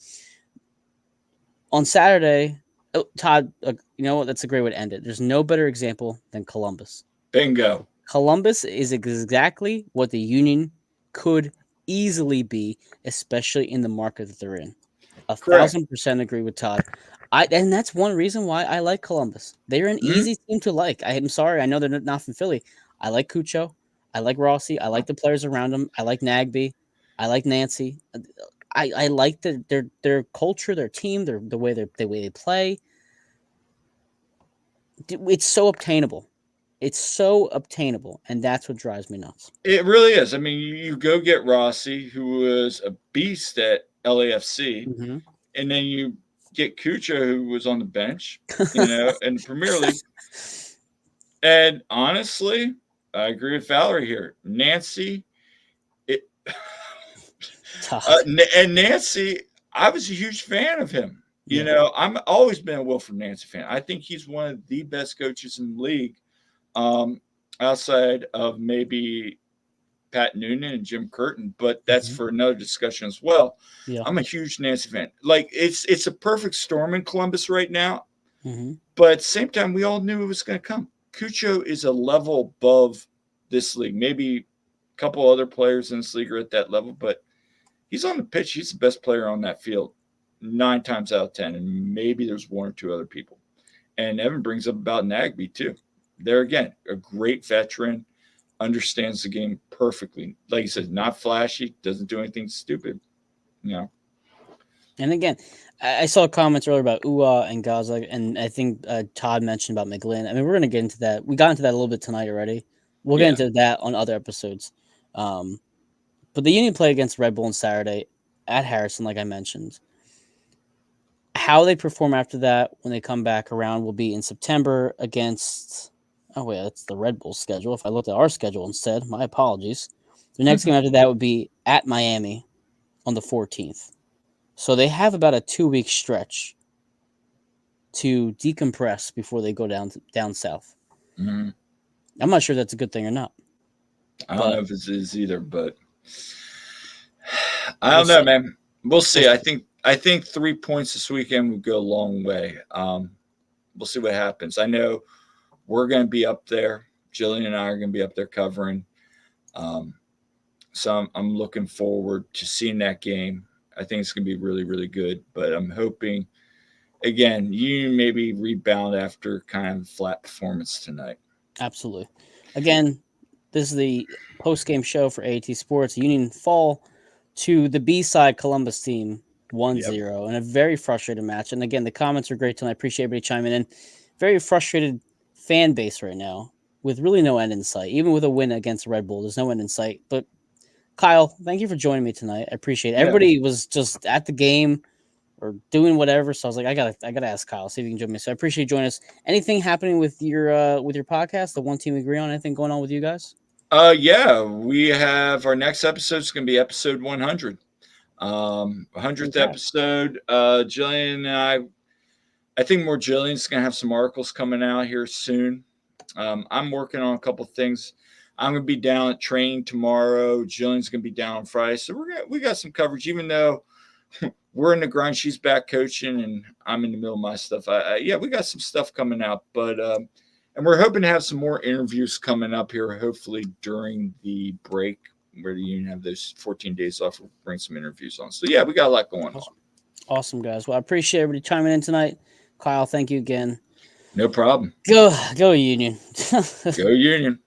on Saturday. Oh, Todd, you know what? That's a great way to end it. There's no better example than Columbus. Bingo. Columbus is exactly what the Union could easily be, especially in the market that they're in. A Correct. 1000% agree with Todd. And that's one reason why I like Columbus. They're an Mhm. easy team to like. I am sorry, I know they're not from Philly. I like Cucho. I like Rossi. I like the players around him. I like Nagby. I like Nancy. I like their culture, their team, the way they play. It's so obtainable. It's so obtainable, and that's what drives me nuts. It really is. I mean, you go get Rossi, who was a beast at LAFC, Mhm. and then you get Kucha, who was on the bench, in the Premier League. And honestly, I agree with Valerie here. Nancy, it, Todd. and Nancy, I was a huge fan of him. Yeah. I'm always been a Wilfred Nancy fan. I think he's one of the best coaches in the league, um, outside of maybe Pat Noonan and Jim Curtin, but that's Mhm. for another discussion as well. Yeah. I'm a huge Nancy fan. Like it's a perfect storm in Columbus right now, Mhm. but at the same time, we all knew it was going to come. Cucho is a level above this league. Maybe a couple other players in this league are at that level, but he's on the pitch. He's the best player on that field. nine times out of 10, and maybe there's one or two other people. And Evan brings up about Nagby too. There again, a great veteran, understands the game perfectly. Like you said, not flashy, doesn't do anything stupid. You know. And again, I saw comments earlier about Ua and Gaza, and I think Todd mentioned about McGlynn. I mean, we're going to get into that. We got into that a little bit tonight already. We'll get Yeah. into that on other episodes. But the Union play against Red Bull on Saturday at Harrison, like I mentioned. How they perform after that when they come back around will be in September against. Oh, wait, that's the Red Bull schedule. If I looked at our schedule instead, my apologies. The next game after that would be at Miami on the 14th. So they have about a 2-week stretch to decompress before they go down south. Mm-hmm. I'm not sure that's a good thing or not. I don't know if it is either, but I we'll don't know, see. man. We'll see. We'll I think 3 points this weekend would go a long way. We'll see what happens. I know we're going to be up there. Jillian and I are going to be up there covering. So I'm looking forward to seeing that game. I think it's going to be really, really good. But I'm hoping, again, you maybe rebound after kind of flat performance tonight. Absolutely. Again, this is the post-game show for AT Sports. Union fall to the B-side Columbus team 1-0 in a very frustrated match. And again, the comments are great tonight. I appreciate everybody chiming in. Very frustrated fan base right now with really no end in sight. Even with a win against Red Bull, there's no end in sight. But Kyle, thank you for joining me tonight. I appreciate it. Yeah. Everybody was just at the game or doing whatever. So I was like, I gotta ask Kyle, see if he can join me. So I appreciate you joining us. Anything happening with your podcast, the One Team Agree On? Anything going on with you guys? Yeah, we have our next episode is going to be episode 100. 100th episode. Jillian and I think more Jillian's going to have some articles coming out here soon. I'm working on a couple things. I'm going to be down at training tomorrow. Jillian's going to be down on Friday. So we got some coverage, even though we're in the grind. She's back coaching and I'm in the middle of my stuff. Yeah, we got some stuff coming out, but, and we're hoping to have some more interviews coming up here, hopefully during the break where the Union have those 14 days off. We'll bring some interviews on. So, yeah, we got a lot going on. Awesome, guys. Well, I appreciate everybody chiming in tonight. Kyle, thank you again. No problem. Go Union. Go Union.